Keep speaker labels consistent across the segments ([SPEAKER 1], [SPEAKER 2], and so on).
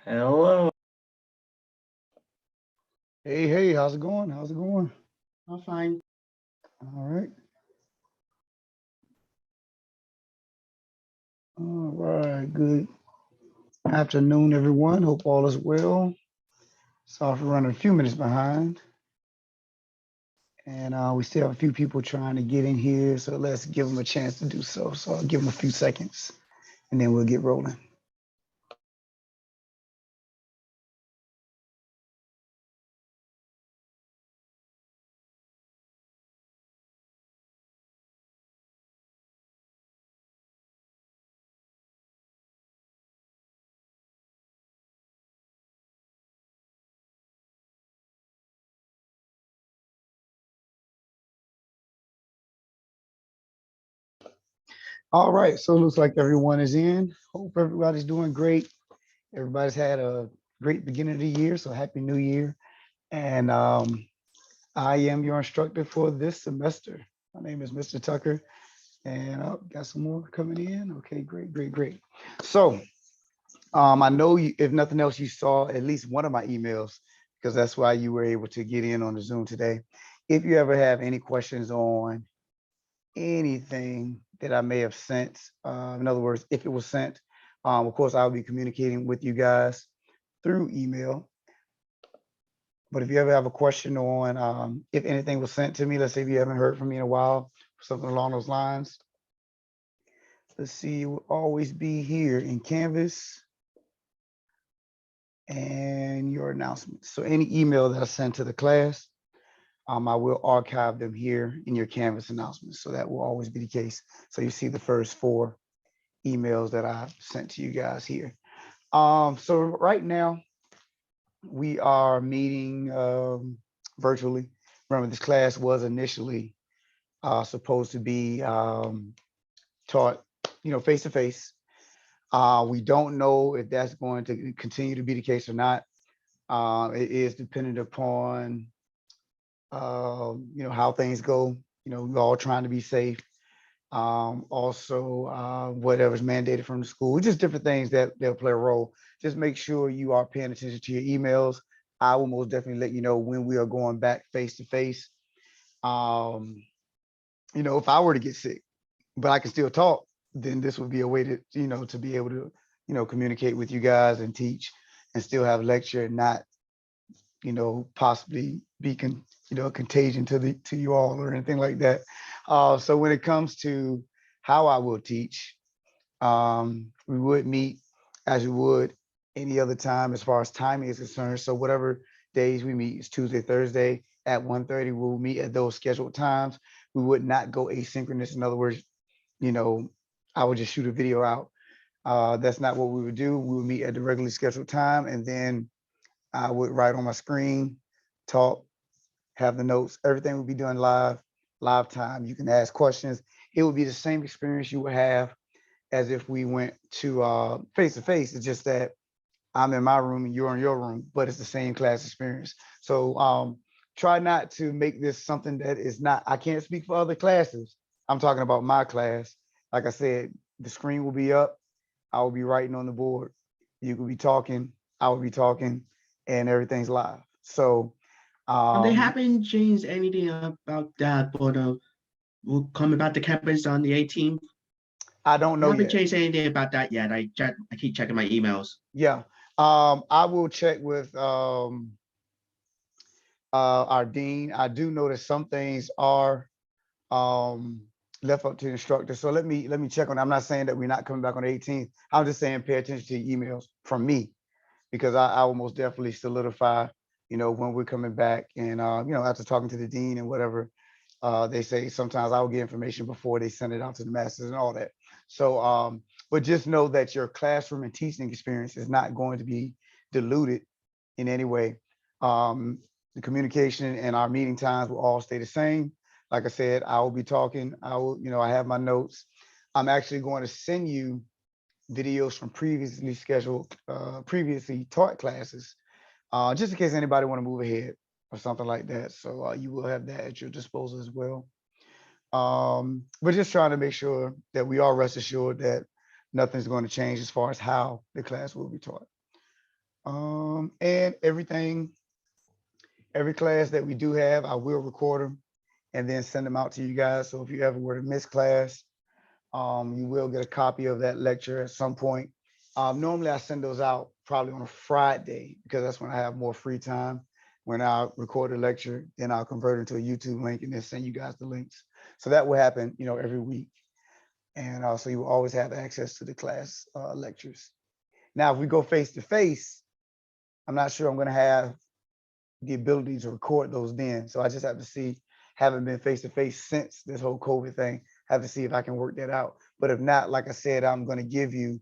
[SPEAKER 1] Hello.
[SPEAKER 2] Hey, how's it going? How's it going?
[SPEAKER 1] I'm fine.
[SPEAKER 2] All right. All right. Good afternoon, everyone. Hope all is well. Sorry for running a few minutes behind. And we still have a few people trying to get in here. So let's give them a chance to do so. So I'll give them a few seconds and then we'll get rolling. All right. So it looks like everyone is in. Hope everybody's doing great. Everybody's had a great beginning of the year. So happy new year. And I am your instructor for this semester. My name is Mr. Tucker. And got some more coming in. Okay, great. So I know you, if nothing else, you saw at least one of my emails because that's why you were able to get in on the Zoom today. If you ever have any questions on anything that I may have sent, in other words, if it was sent, of course, I'll be communicating with you guys through email. But if you ever have a question on if anything was sent to me, let's say if you haven't heard from me in a while, something along those lines, let's see, it will always be here in Canvas and your announcements. So any email that I send to the class, I will archive them here in your Canvas announcements. So that will always be the case. So you see the first 4 emails that I sent to you guys here. So right now we are meeting virtually. Remember, this class was initially supposed to be taught, face to face. We don't know if that's going to continue to be the case or not. It is dependent upon, how things go. We're all trying to be safe. Also, whatever's mandated from the school, just different things that they'll play a role. Just make sure you are paying attention to your emails. I will most definitely let you know when we are going back face to face. Um, if I were to get sick, but I can still talk, then this would be a way to, to be able to, communicate with you guys and teach and still have lecture and not, possibly be contagion to you all or anything like that. So when it comes to how I will teach, we would meet as we would any other time as far as timing is concerned. So whatever days we meet is Tuesday, Thursday at 1:30, we'll meet at those scheduled times. We would not go asynchronous. In other words, you know, I would just shoot a video out. That's not what we would do. We would meet at the regularly scheduled time, and then I would write on my screen, talk, have the notes. Everything would be done live time. You can ask questions. It would be the same experience you would have as if we went to face to face. It's just that I'm in my room and you're in your room, but it's the same class experience. So try not to make this something that is not. I can't speak for other classes. I'm talking about my class. Like I said, the screen will be up. I will be writing on the board. You could be talking. I will be talking, and everything's live. So
[SPEAKER 1] They
[SPEAKER 2] um,
[SPEAKER 1] haven't changed anything about that, but we'll come about the campus on the 18th.
[SPEAKER 2] I don't
[SPEAKER 1] They
[SPEAKER 2] know
[SPEAKER 1] haven't
[SPEAKER 2] yet.
[SPEAKER 1] changed anything about that yet. I keep checking my emails.
[SPEAKER 2] Yeah. I will check with our dean. I do know that some things are um, left up to the instructor. So let me check on that. I'm not saying that we're not coming back on the 18th. I'm just saying pay attention to your emails from me because I will most definitely solidify, when we're coming back. And after talking to the dean and whatever, they say sometimes I will get information before they send it out to the masters and all that. So but just know that your classroom and teaching experience is not going to be diluted in any way. Um, the communication and our meeting times will all stay the same. Like I said, I will be talking. I will, I have my notes. I'm actually going to send you videos from previously scheduled, previously taught classes, just in case anybody want to move ahead or something like that. So you will have that at your disposal as well. But just trying to make sure that we all rest assured that nothing's going to change as far as how the class will be taught. And everything, every class that we do have, I will record them and then send them out to you guys. So if you ever were to miss class, you will get a copy of that lecture at some point. Normally I send those out probably on a Friday because that's when I have more free time. When I record a lecture, then I'll convert it to a YouTube link and then send you guys the links. So that will happen, every week. And so you will always have access to the class lectures. Now, if we go face to face, I'm not sure I'm going to have the ability to record those then. So I just have to see, haven't been face to face since this whole COVID thing, have to see if I can work that out. But if not, like I said, I'm going to give you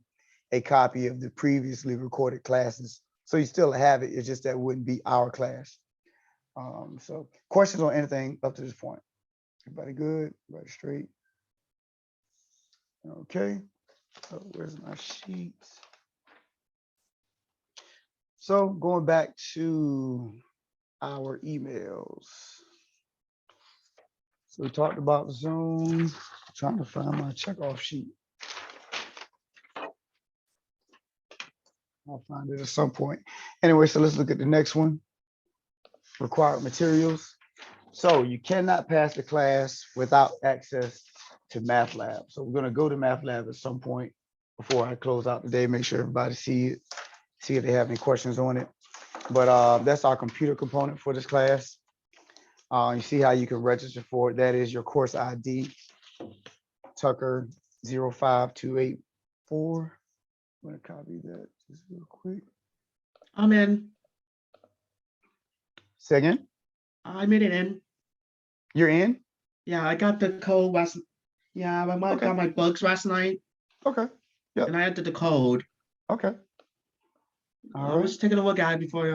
[SPEAKER 2] a copy of the previously recorded classes. So you still have it. It's just that wouldn't be our class. So questions on anything up to this point? Everybody good? Everybody straight? Okay. So where's my sheets? So going back to our emails. So we talked about Zoom. Trying to find my checkoff sheet. I'll find it at some point. Anyway, so let's look at the next one. Required materials. So you cannot pass the class without access to MATLAB. So we're going to go to MATLAB at some point before I close out today. Make sure everybody see it, see if they have any questions on it. But that's our computer component for this class. You see how you can register for it. That is your course ID, Tucker 05284. I'm going to copy that just real quick.
[SPEAKER 1] I'm in.
[SPEAKER 2] Say again?
[SPEAKER 1] I made it in.
[SPEAKER 2] You're in?
[SPEAKER 1] Yeah, I got the code last. Yeah, I
[SPEAKER 2] Okay.
[SPEAKER 1] got my bugs last night.
[SPEAKER 2] Okay. Yep.
[SPEAKER 1] And I entered the code.
[SPEAKER 2] Okay.
[SPEAKER 1] I was taking a look at it before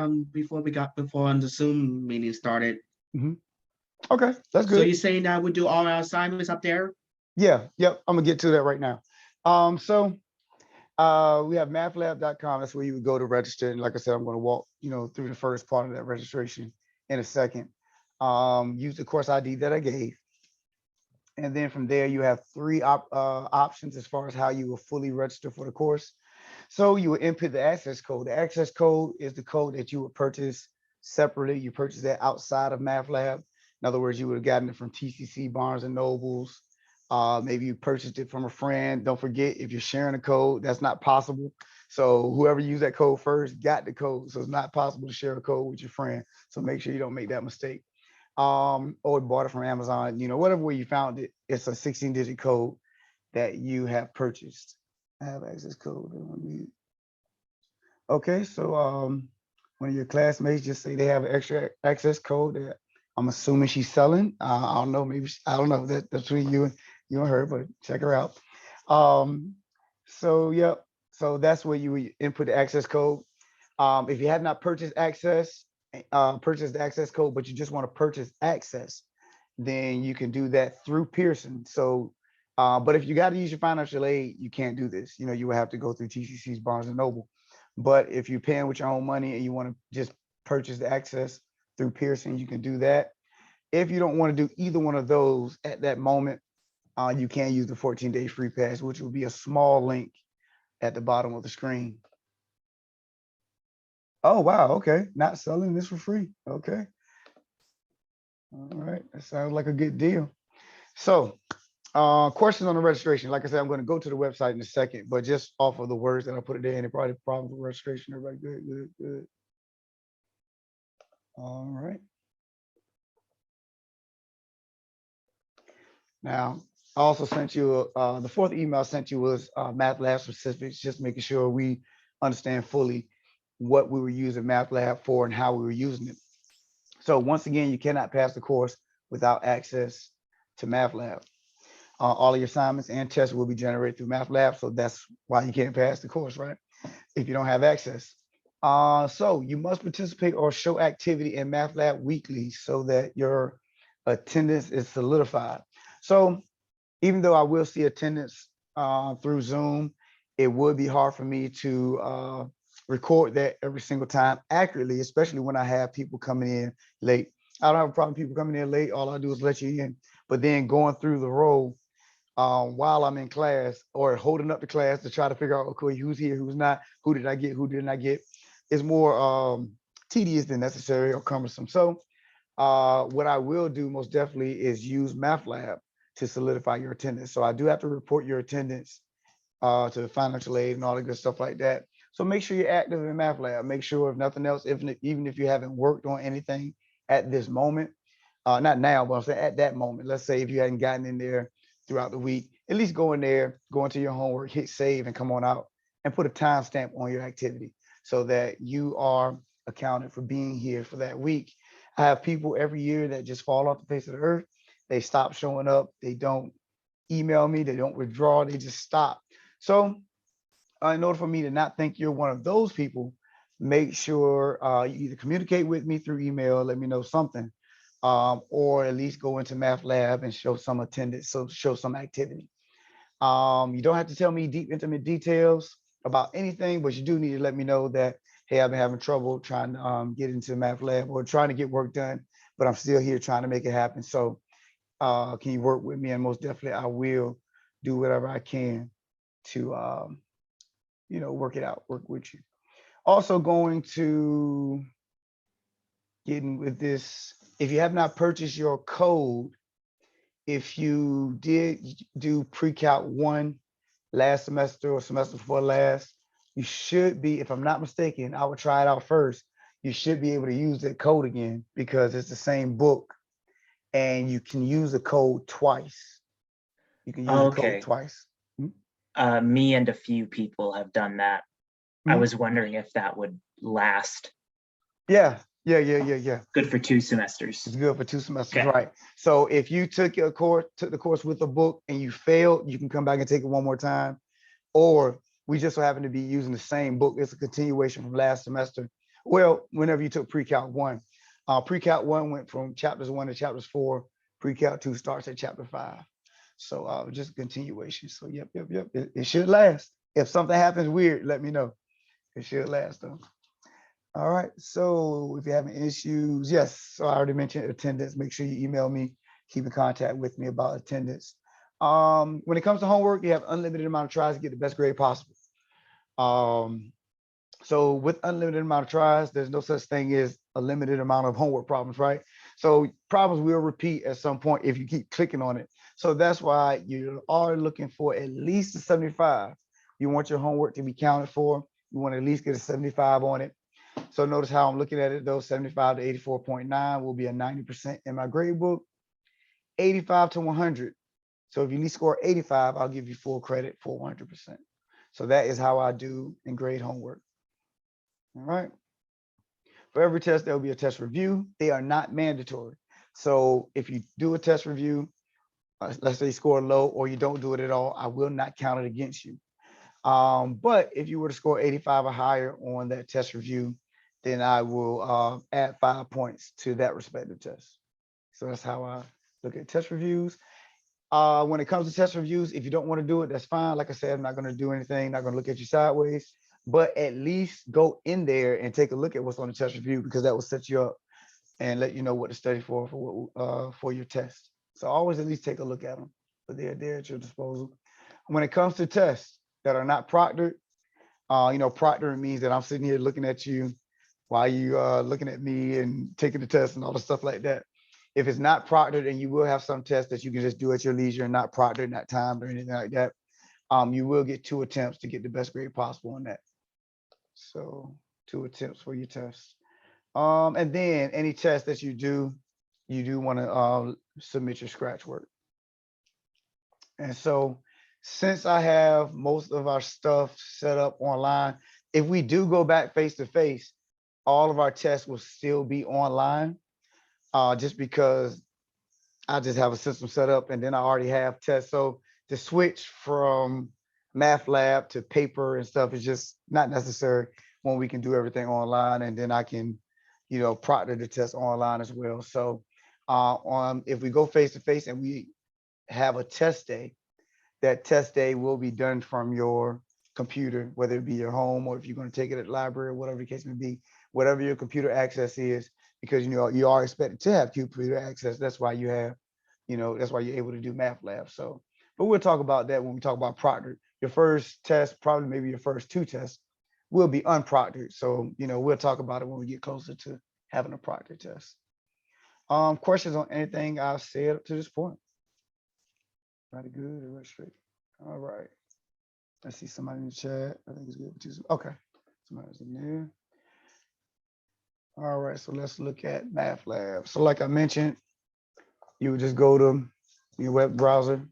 [SPEAKER 1] the Zoom meeting started.
[SPEAKER 2] Okay, that's good.
[SPEAKER 1] So you're saying that we do all our assignments up there?
[SPEAKER 2] Yeah, yep. I'm gonna get to that right now. So we have mathlab.com. That's where you would go to register. And like I said, I'm going to walk, through the first part of that registration in a second. Use the course ID that I gave. And then from there, you have three options as far as how you will fully register for the course. So you will input the access code. The access code is the code that you would purchase separately. You purchase that outside of MATLAB. In other words, you would have gotten it from TCC, Barnes and Nobles. Maybe you purchased it from a friend. Don't forget, if you're sharing a code, that's not possible. So whoever used that code first got the code. So it's not possible to share a code with your friend. So make sure you don't make that mistake. Or bought it from Amazon, whatever way you found it, it's a 16-digit code that you have purchased. I have access code. Okay, so one of your classmates just say they have an extra access code that I'm assuming she's selling. I don't know, maybe I don't know. That's between you and her, but check her out. So yep, so that's where you would input the access code. If you have not purchased the access code, but you just want to purchase access, then you can do that through Pearson. So, but if you got to use your financial aid, you can't do this. You would have to go through TCC's, Barnes and Noble. But if you're paying with your own money and you want to just purchase the access through Pearson, you can do that. If you don't want to do either one of those at that moment, you can use the 14-day free pass, which will be a small link at the bottom of the screen. Oh, wow. Okay. Not selling this for free. Okay. All right. That sounds like a good deal. So questions on the registration. Like I said, I'm going to go to the website in a second, but just off of the words that I put it there, any problems with registration? Everybody good? All right. Now, I also sent you, the fourth email I sent you was MATLAB specifics, just making sure we understand fully what we were using MATLAB for and how we were using it. So once again, you cannot pass the course without access to MATLAB. All of your assignments and tests will be generated through MATLAB. So that's why you can't pass the course, right? If you don't have access. So you must participate or show activity in MATLAB weekly so that your attendance is solidified. So even though I will see attendance through Zoom, it would be hard for me to record that every single time accurately, especially when I have people coming in late. I don't have a problem with people coming in late. All I do is let you in. But then going through the row while I'm in class or holding up the class to try to figure out, okay, who's here, who's not, who did I get, who didn't I get. is more tedious than necessary or cumbersome. So what I will do most definitely is use MathLab to solidify your attendance. So I do have to report your attendance to the financial aid and all the good stuff like that. So make sure you're active in MathLab. Make sure, if nothing else, even if you haven't worked on anything at this moment, not now, but I'm saying at that moment, let's say if you hadn't gotten in there throughout the week, at least go in there, go into your homework, hit save and come on out and put a timestamp on your activity so that you are accounted for being here for that week. I have people every year that just fall off the face of the earth. They stop showing up. They don't email me. They don't withdraw. They just stop. So in order for me to not think you're one of those people, make sure you either communicate with me through email, let me know something, or at least go into MathLab and show some attendance, so show some activity. You don't have to tell me deep, intimate details about anything, but you do need to let me know that, hey, I've been having trouble trying to get into MathLab or trying to get work done, but I'm still here trying to make it happen. So can you work with me? And most definitely I will do whatever I can to work it out, work with you. Also going to getting with this, if you have not purchased your code, if you did do pre-calc 1 last semester or semester before last, you should be, if I'm not mistaken, I would try it out first. You should be able to use that code again because it's the same book and you can use the code twice. You can use the code twice.
[SPEAKER 3] Me and a few people have done that. I was wondering if that would last.
[SPEAKER 2] Yeah.
[SPEAKER 3] Good for 2 semesters.
[SPEAKER 2] It's good for 2 semesters, right? So if you took the course with a book and you failed, you can come back and take it one more time. Or we just so happen to be using the same book. It's a continuation from last semester. Well, whenever you took pre-calc 1. Pre-calc 1 went from chapters 1 to chapters 4. Pre-calc 2 starts at chapter 5. So just a continuation. So yep. It should last. If something happens weird, let me know. It should last though. All right. So if you're having issues, yes. So I already mentioned attendance. Make sure you email me, keep in contact with me about attendance. When it comes to homework, you have unlimited amount of tries to get the best grade possible. So with unlimited amount of tries, there's no such thing as a limited amount of homework problems, right? So problems will repeat at some point if you keep clicking on it. So that's why you are looking for at least a 75. You want your homework to be counted for. You want to at least get a 75 on it. So notice how I'm looking at it, though. 75 to 84.9 will be a 90% in my grade book. 85 to 100. So if you at least score 85, I'll give you full credit for 100%. So that is how I do in grade homework. All right. For every test, there will be a test review. They are not mandatory. So if you do a test review, let's say you score low or you don't do it at all, I will not count it against you. But if you were to score 85 or higher on that test review, then I will add 5 points to that respective test. So that's how I look at test reviews. When it comes to test reviews, if you don't want to do it, that's fine. Like I said, I'm not going to do anything, not going to look at you sideways, but at least go in there and take a look at what's on the test review, because that will set you up and let you know what to study for your test. So always at least take a look at them, but they're there at your disposal. When it comes to tests that are not proctored, proctoring means that I'm sitting here looking at you while you looking at me and taking the test and all the stuff like that. If it's not proctored, and you will have some tests that you can just do at your leisure and not proctored, not timed or anything like that, you will get 2 attempts to get the best grade possible on that. So 2 attempts for your test. And then any test that you do want to submit your scratch work. And so since I have most of our stuff set up online, if we do go back face to face, all of our tests will still be online, just because I just have a system set up and then I already have tests. So to switch from MathLab to paper and stuff is just not necessary when we can do everything online, and then I can, proctor the test online as well. So if we go face to face and we have a test day, that test day will be done from your computer, whether it be your home or if you're going to take it at the library or whatever the case may be, whatever your computer access is, because you are expected to have computer access. That's why you have, that's why you're able to do MathLab. So, but we'll talk about that when we talk about proctor. Your first test, probably maybe your first 2 tests, will be unproctored. So, we'll talk about it when we get closer to having a proctor test. Questions on anything I've said up to this point? Pretty good. It went straight. All right. I see somebody in the chat. I think it's good. Okay. Somebody's in there. All right. So let's look at MathLab. So like I mentioned, you would just go to your web browser,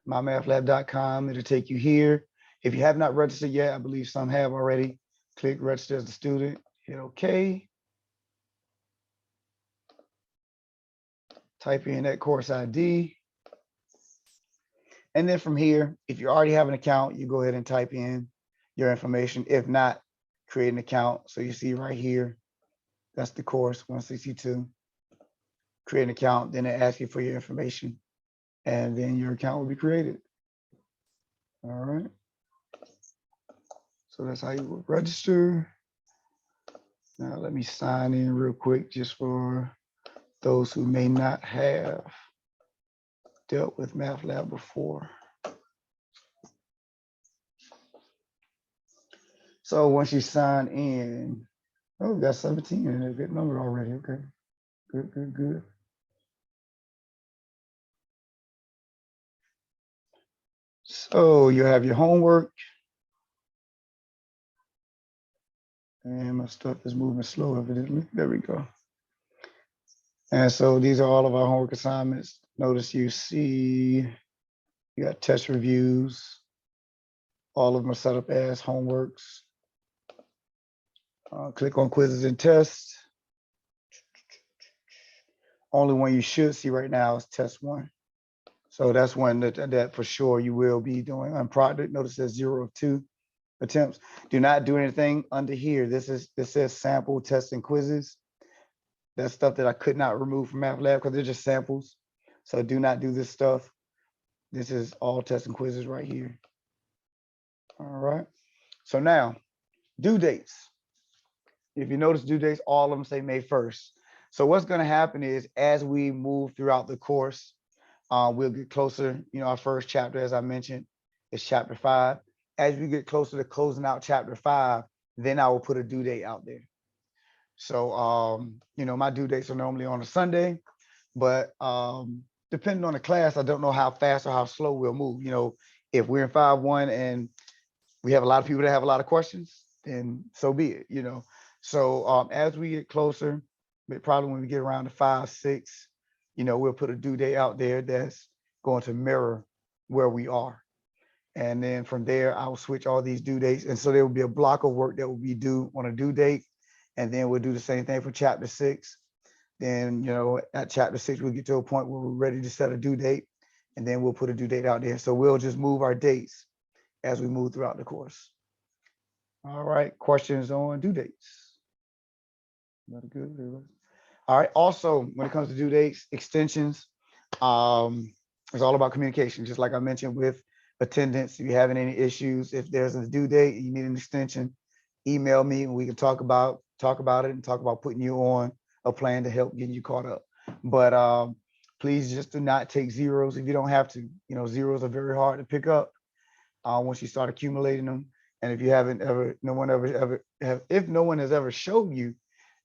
[SPEAKER 2] mymathlab.com. It'll take you here. If you have not registered yet, I believe some have already. Click register as a student, hit OK. Type in that course ID. And then from here, if you already have an account, you go ahead and type in your information. If not, create an account. So you see right here, that's the course 162. Create an account, then it asks you for your information, and then your account will be created. All right. So that's how you would register. Now let me sign in real quick just for those who may not have dealt with MathLab before. So once you sign in, oh, we got 17 and a good number already. Okay, good. So you have your homework. And my stuff is moving slow, evidently. There we go. And so these are all of our homework assignments. Notice you see you got test reviews. All of them are set up as homeworks. Click on quizzes and tests. Only one you should see right now is test 1. So that's one that for sure you will be doing unproctored. Notice there's 0 of 2 attempts. Do not do anything under here. This says sample tests and quizzes. That's stuff that I could not remove from MathLab because they're just samples. So do not do this stuff. This is all tests and quizzes right here. All right. So now, due dates. If you notice due dates, all of them say May 1st. So what's going to happen is as we move throughout the course, we'll get closer. Our first chapter, as I mentioned, is chapter 5. As we get closer to closing out chapter 5, then I will put a due date out there. So, my due dates are normally on a Sunday, but depending on the class, I don't know how fast or how slow we'll move. If we're in 5-1 and we have a lot of people that have a lot of questions, then so be it, So as we get closer, probably when we get around to 5-6, we'll put a due date out there that's going to mirror where we are. And then from there, I will switch all these due dates. And so there will be a block of work that will be due on a due date. And then we'll do the same thing for chapter 6. Then, at chapter 6, we'll get to a point where we're ready to set a due date. And then we'll put a due date out there. So we'll just move our dates as we move throughout the course. All right, questions on due dates? Not good. All right, also, when it comes to due dates, extensions, it's all about communication, just like I mentioned with attendance. If you're having any issues, if there's a due date and you need an extension, email me and we can talk about it and talk about putting you on a plan to help getting you caught up. But please just do not take zeros if you don't have to. Zeros are very hard to pick up once you start accumulating them. And if you haven't ever, if no one has ever showed you,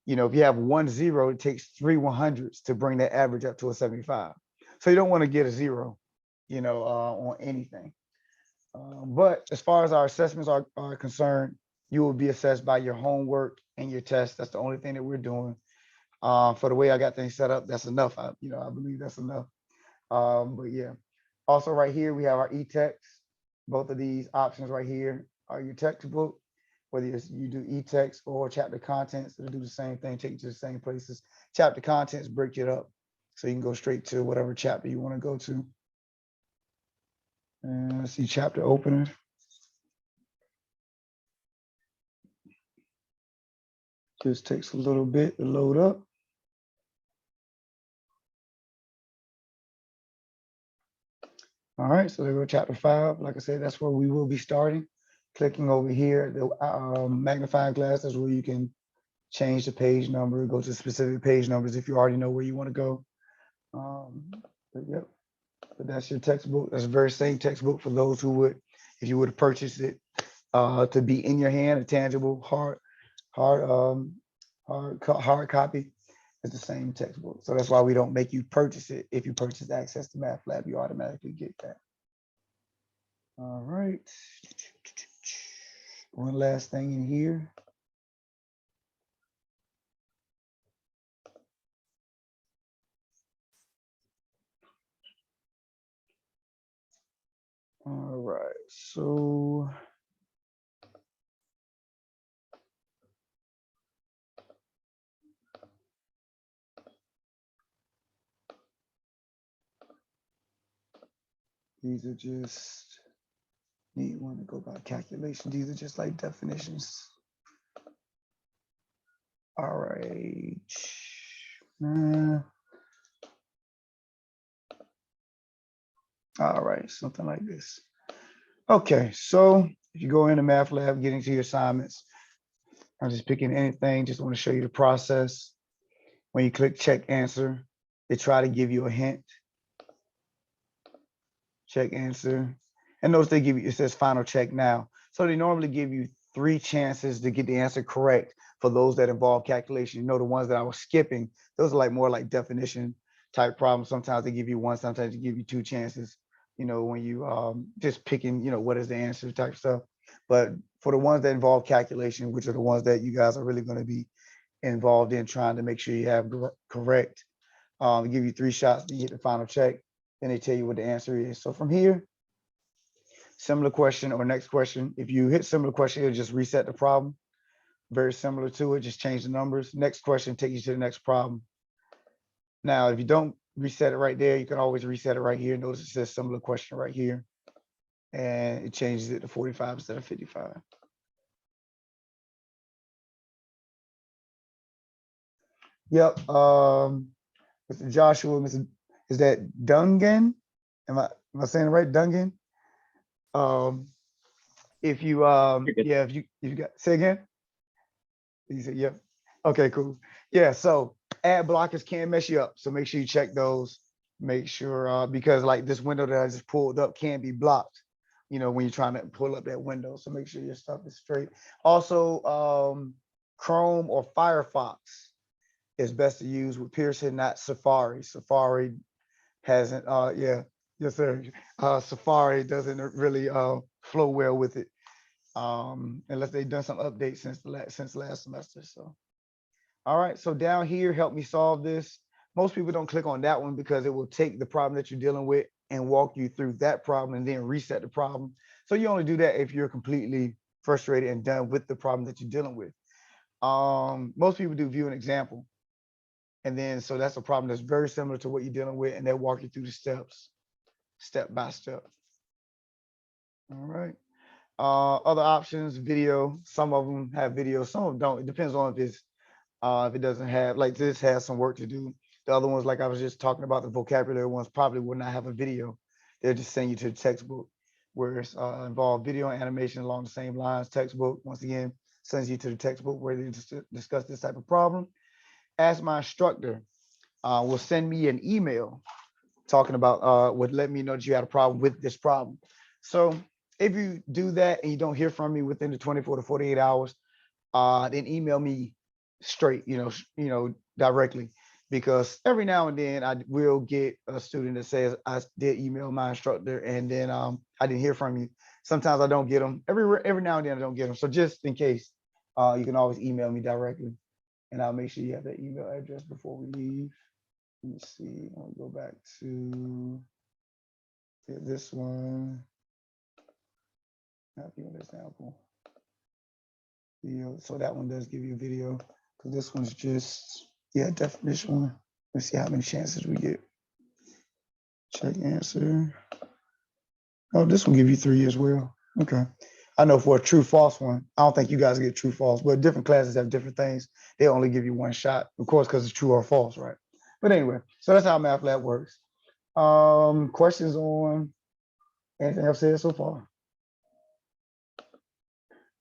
[SPEAKER 2] if you have 1 0, it takes 3 100s to bring that average up to a 75. So you don't want to get a 0, on anything. But as far as our assessments are concerned, you will be assessed by your homework and your tests. That's the only thing that we're doing. For the way I got things set up, that's enough. I believe that's enough. But yeah. Also right here, we have our e-text. Both of these options right here are your textbook. Whether you do e-text or chapter contents, it'll do the same thing, take you to the same places. Chapter contents break it up so you can go straight to whatever chapter you want to go to. And let's see, chapter opener. Just takes a little bit to load up. All right, so there we go, chapter 5. Like I said, that's where we will be starting. Clicking over here, the magnifying glass is where you can change the page number, go to specific page numbers if you already know where you want to go. Yep, but that's your textbook. That's the very same textbook for those who would, if you would have purchased it, to be in your hand, a tangible hard copy is the same textbook. So that's why we don't make you purchase it. If you purchase access to Math Lab, you automatically get that. All right. One last thing in here. All right, so these are just need one to go by calculation. These are just like definitions. All right. All right, something like this. Okay, so if you go into Math Lab, get into your assignments, I'm just picking anything, just want to show you the process. When you click check answer, they try to give you a hint. Check answer. And notice they give you, it says final check now. So they normally give you 3 chances to get the answer correct for those that involve calculation. You know, the ones that I was skipping, those are like more like definition type problems. Sometimes they give you 1, sometimes they give you 2 chances, you know, when you just picking, you know, what is the answer type stuff. But for the ones that involve calculation, which are the ones that you guys are really going to be involved in trying to make sure you have correct, they give you 3 shots to hit the final check. Then they tell you what the answer is. So from here, similar question or next question. If you hit similar question, it'll just reset the problem. Very similar to it, just change the numbers. Next question, take you to the next problem. Now, if you don't reset it right there, you can always reset it right here. Notice it says similar question right here. And it changes it to 45 instead of 55. Yep. Mr. Joshua, is that Dungan? Am I saying it right? Dungan? If you yeah, if you got, say again. You said yep. Okay, cool. Yeah, so ad blockers can mess you up. So make sure you check those. Make sure because like this window that I just pulled up can be blocked, you know, when you're trying to pull up that window. So make sure your stuff is straight. Also, Chrome or Firefox is best to use with Pearson, not Safari. Safari hasn't yeah, yes sir. Safari doesn't really flow well with it. Unless they've done some updates since last semester. So all right, so down here, help me solve this. Most people don't click on that one because it will take the problem that you're dealing with and walk you through that problem and then reset the problem. So you only do that if you're completely frustrated and done with the problem that you're dealing with. Most people do view an example. And then, so that's a problem that's very similar to what you're dealing with, and they'll walk you through the steps, step by step. All right. Other options, video. Some of them have video, some of them don't. It depends on if it doesn't have, like this has some work to do. The other ones, like I was just talking about, the vocabulary ones probably would not have a video. They'll just send you to the textbook, where it's involved video and animation along the same lines. Textbook, once again, sends you to the textbook where they discuss this type of problem. Ask my instructor will send me an email talking about would let me know that you had a problem with this problem. So if you do that and you don't hear from me within the 24 to 48 hours, then email me straight, you know, directly, because every now and then I will get a student that says I did email my instructor and then I didn't hear from you. Sometimes I don't get them. Every now and then I don't get them. So just in case, you can always email me directly, and I'll make sure you have that email address before we leave. Let me see. I'll go back to this one. Not the example. Video. So that one does give you a video, because this one's just, yeah, definition one. Let's see how many chances we get. Check answer. Oh, this one give you 3 as well. Okay. I know for a true false one, I don't think you guys get true false, but different classes have different things. They only give you 1 shot, of course, because it's true or false, right? But anyway, so that's how Math Lab works. Questions on anything I've said so far?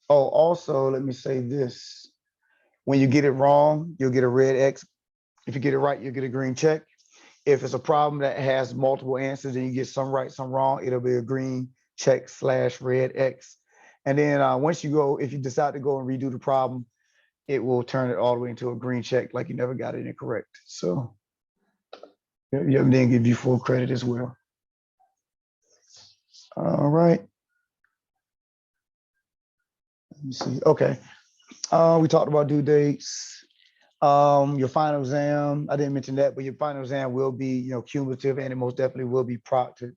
[SPEAKER 2] Oh, also, let me say this. When you get it wrong, you'll get a red X. If you get it right, you'll get a green check. If it's a problem that has multiple answers and you get some right, some wrong, it'll be a green check / red X. And then once you go, if you decide to go and redo the problem, it will turn it all the way into a green check, like you never got it incorrect. So yeah, then give you full credit as well. All right. Let me see. Okay. We talked about due dates. Your final exam, I didn't mention that, but your final exam will be, cumulative, and it most definitely will be proctored.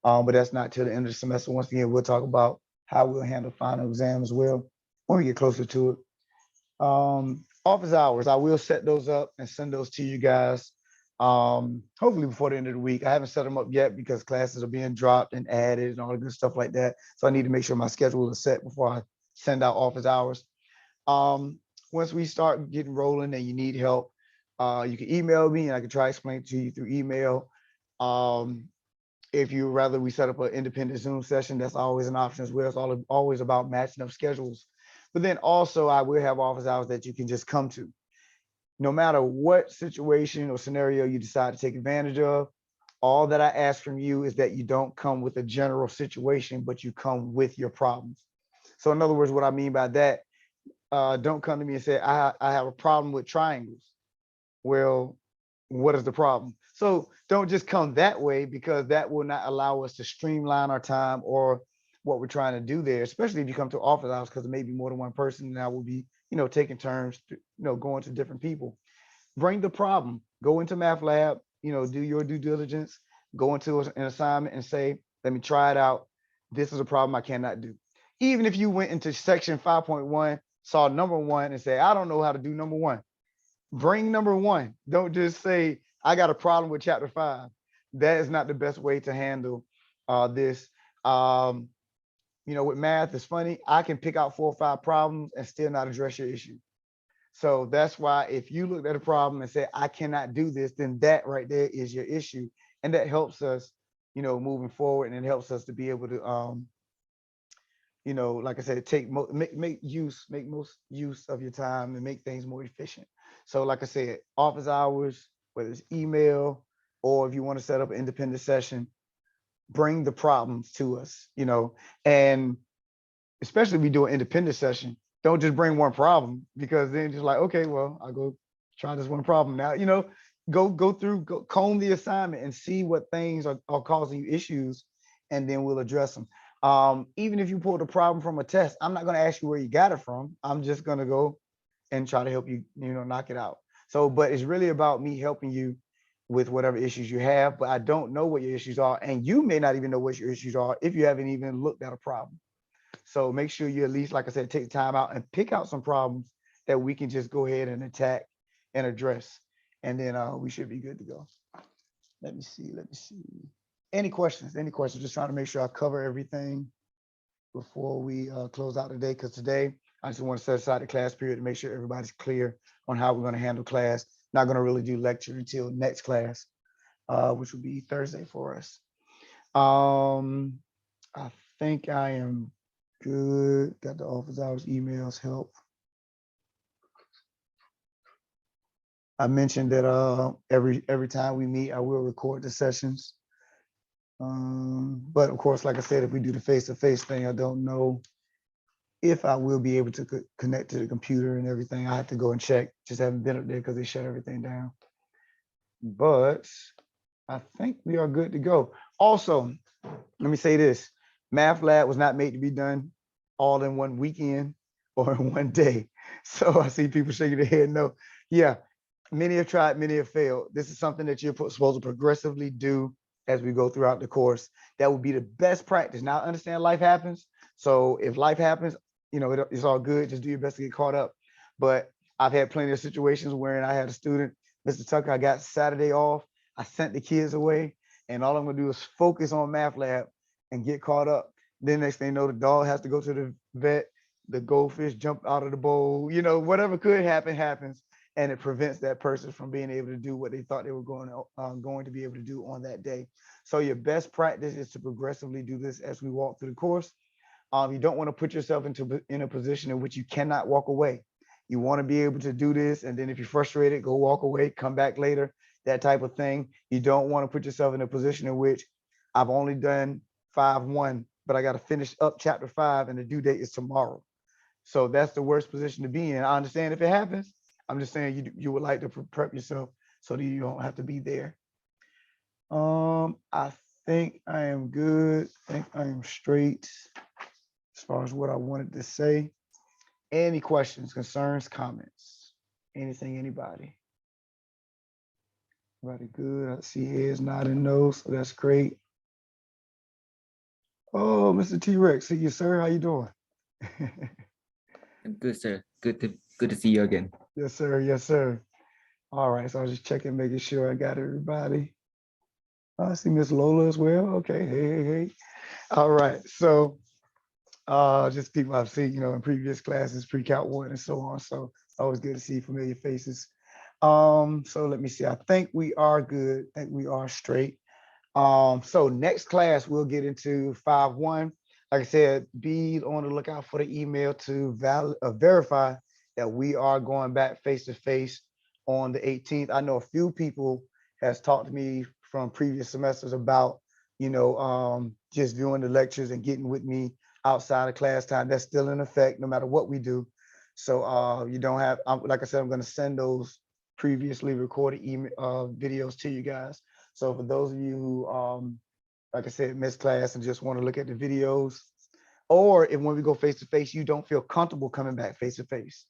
[SPEAKER 2] But that's not till the end of the semester. Once again, we'll talk about how we'll handle final exam as well when we get closer to it. Office hours, I will set those up and send those to you guys. Hopefully before the end of the week. I haven't set them up yet because classes are being dropped and added and all the good stuff like that. So I need to make sure my schedule is set before I send out office hours. Once we start getting rolling and you need help, you can email me and I can try to explain to you through email. If you rather we set up an independent Zoom session, that's always an option as well. It's always about matching up schedules. But then also I will have office hours that you can just come to. No matter what situation or scenario you decide to take advantage of, all that I ask from you is that you don't come with a general situation, but you come with your problems. So in other words, what I mean by that, don't come to me and say, I have a problem with triangles. Well, what is the problem? So don't just come that way, because that will not allow us to streamline our time or what we're trying to do there, especially if you come to office hours, because it may be more than one person and I will be, taking turns, going to different people. Bring the problem, go into math lab, do your due diligence, go into an assignment and say, let me try it out. This is a problem I cannot do. Even if you went into section 5.1, saw number 1 and say, I don't know how to do number 1. Bring number 1. Don't just say, I got a problem with chapter 5. That is not the best way to handle this. With math, it's funny. I can pick out 4 or 5 problems and still not address your issue. So that's why if you look at a problem and say, I cannot do this, then that right there is your issue. And that helps us, moving forward, and it helps us to be able to, like I said, make most use of your time and make things more efficient. So like I said, office hours, whether it's email or if you want to set up an independent session, bring the problems to us, and especially if we do an independent session, don't just bring one problem, because then just like, okay, well, I'll go try this one problem now, go through, comb the assignment and see what things are causing you issues, and then we'll address them. Even if you pulled a problem from a test, I'm not going to ask you where you got it from. I'm just going to go and try to help you, knock it out. So, but it's really about me helping you with whatever issues you have, but I don't know what your issues are. And you may not even know what your issues are if you haven't even looked at a problem. So make sure you at least, like I said, take time out and pick out some problems that we can just go ahead and attack and address. And then we should be good to go. Let me see. Any questions? Just trying to make sure I cover everything before we close out today, because today I just want to set aside the class period to make sure everybody's clear on how we're going to handle class. Not going to really do lecture until next class, which will be Thursday for us. I think I am good. Got the office hours, emails, help. I mentioned that every time we meet, I will record the sessions. But of course, like I said, if we do the face-to-face thing, I don't know if I will be able to connect to the computer and everything. I have to go and check. Just haven't been up there because they shut everything down. But I think we are good to go. Also, let me say this. Math lab was not made to be done all in one weekend or in one day. So I see people shaking their head no. Yeah, many have tried, many have failed. This is something that you're supposed to progressively do as we go throughout the course. That would be the best practice. Now, I understand life happens. So if life happens, it's all good. Just do your best to get caught up. But I've had plenty of situations where I had a student, Mr. Tucker, I got Saturday off. I sent the kids away, and all I'm gonna do is focus on math lab and get caught up. Then next thing you know, the dog has to go to the vet, the goldfish jumped out of the bowl, whatever could happen happens, and it prevents that person from being able to do what they thought they were going to be able to do on that day. So your best practice is to progressively do this as we walk through the course. You don't want to put yourself in a position in which you cannot walk away. You want to be able to do this, and then if you're frustrated, go walk away, come back later, that type of thing. You don't want to put yourself in a position in which I've only done 5-1 but I got to finish up chapter 5 and the due date is tomorrow. So that's the worst position to be in. I understand if it happens. I'm just saying you would like to prep yourself so that you don't have to be there. I think I am good. I think I am straight as far as what I wanted to say. Any questions, concerns, comments? Anything, anybody? Everybody good? I see heads nodding no, so that's great. Oh, Mr. T-Rex, see you, sir. How you doing?
[SPEAKER 4] I'm good, sir. Good to see you again.
[SPEAKER 2] Yes, sir. Yes, sir. All right, so I was just checking, making sure I got everybody. I see Miss Lola as well. Okay, hey. All right, so just people I've seen, in previous classes, pre-calc 1 and so on. So always good to see familiar faces. So let me see. I think we are good. I think we are straight. So next class we'll get into 5.1. Like I said, be on the lookout for the email to verify that we are going back face to face on the 18th. I know a few people has talked to me from previous semesters about, just viewing the lectures and getting with me outside of class time. That's still in effect no matter what we do. So you don't have, like I said, I'm going to send those previously recorded email videos to you guys. So for those of you who, like I said, missed class and just want to look at the videos, or if when we go face to face, you don't feel comfortable coming back face to face,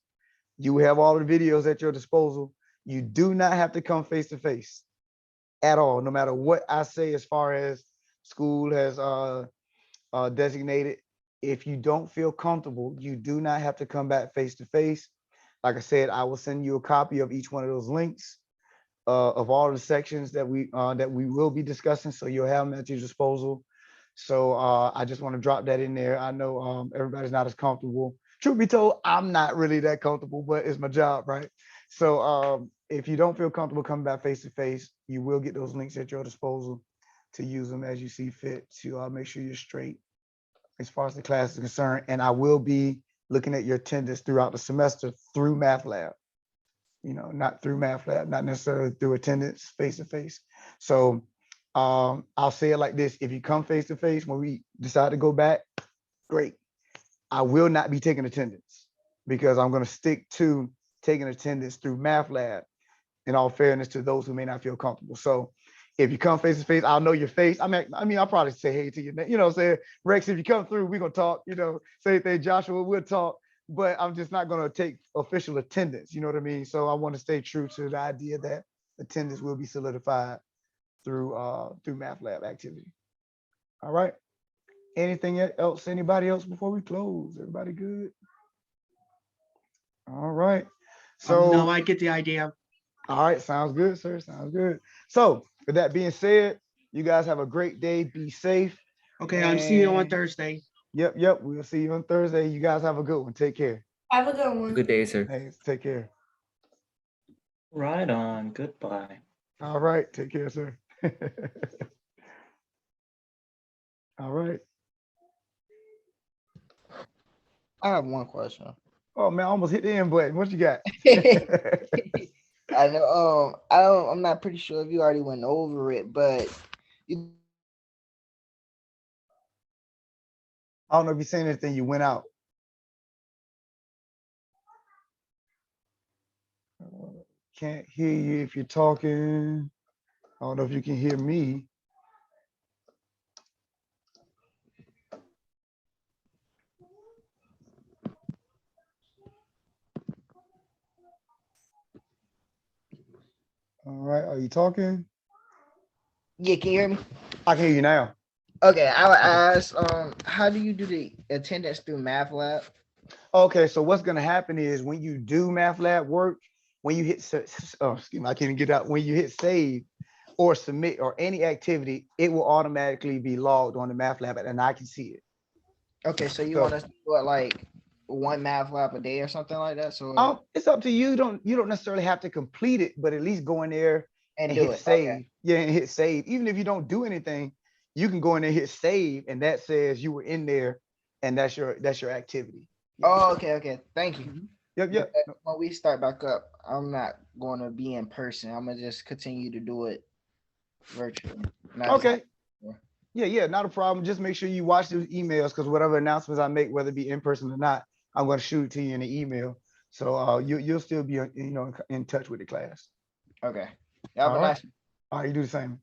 [SPEAKER 2] you have all the videos at your disposal. You do not have to come face to face at all, no matter what I say as far as school has designated. If you don't feel comfortable, you do not have to come back face to face. Like I said, I will send you a copy of each one of those links of all the sections that we will be discussing, so you'll have them at your disposal. So I just want to drop that in there. I know everybody's not as comfortable. Truth be told, I'm not really that comfortable, but it's my job, right? So if you don't feel comfortable coming back face to face, you will get those links at your disposal to use them as you see fit to make sure you're straight as far as the class is concerned. And I will be looking at your attendance throughout the semester through Math Lab. Not through Math Lab, not necessarily through attendance face to face. So I'll say it like this: if you come face to face when we decide to go back, great. I will not be taking attendance because I'm going to stick to taking attendance through Math Lab, in all fairness to those who may not feel comfortable. So if you come face to face, I'll know your face. I mean, I'll probably say hey to you, say, Rex, if you come through, we're going to talk, same thing, Joshua, we'll talk, but I'm just not going to take official attendance. You know what I mean? So I want to stay true to the idea that attendance will be solidified through Math Lab activity. All right. Anything else? Anybody else before we close? Everybody good? All right. So
[SPEAKER 1] no, I get the idea.
[SPEAKER 2] All right, sounds good, sir. Sounds good. So with that being said, you guys have a great day. Be safe.
[SPEAKER 1] Okay, I'm seeing you on
[SPEAKER 2] And-
[SPEAKER 1] Thursday.
[SPEAKER 2] Yep. We'll see you on Thursday. You guys have a good one. Take care.
[SPEAKER 5] Have a good one.
[SPEAKER 4] Good day, sir.
[SPEAKER 2] Thanks. Take care.
[SPEAKER 3] Right on. Goodbye.
[SPEAKER 2] All right. Take care, sir. All right.
[SPEAKER 5] I have one question.
[SPEAKER 2] Oh man, I almost hit the end button. What you got?
[SPEAKER 5] I know. I'm not pretty sure if you already went over it, but you,
[SPEAKER 2] I don't know if you're saying anything. You went out. Can't hear you if you're talking. I don't know if you can hear me. All right, are you talking?
[SPEAKER 5] yeah, can you hear me?
[SPEAKER 2] I can hear you now.
[SPEAKER 5] Okay, I would ask, how do you do the attendance through Math Lab?
[SPEAKER 2] Okay, so what's gonna happen is when you do Math Lab work, when you hit, excuse me, I can't even get out. When you hit save or submit or any activity, it will automatically be logged on the Math Lab and I can see it.
[SPEAKER 5] Okay, so you
[SPEAKER 2] So-
[SPEAKER 5] want us to do it like one Math Lab a day or something like that? So
[SPEAKER 2] It's up to you. You don't necessarily have to complete it, but at least go in there
[SPEAKER 5] and
[SPEAKER 2] and
[SPEAKER 5] do
[SPEAKER 2] hit
[SPEAKER 5] it.
[SPEAKER 2] save.
[SPEAKER 5] Okay.
[SPEAKER 2] Yeah, and hit save. Even if you don't do anything, you can go in there and hit save, and that says you were in there, and that's your activity. Yeah.
[SPEAKER 5] Oh, okay. Thank you.
[SPEAKER 2] Yep.
[SPEAKER 5] When we start back up, I'm not going to be in person. I'm gonna just continue to do it virtually.
[SPEAKER 2] Okay. Yeah, not a problem. Just make sure you watch those emails, because whatever announcements I make, whether it be in person or not, I'm going to shoot it to you in the email. So you'll still be in touch with the class.
[SPEAKER 5] Okay. Y'all have a
[SPEAKER 2] All right.
[SPEAKER 5] nice one.
[SPEAKER 2] All right, you do the same.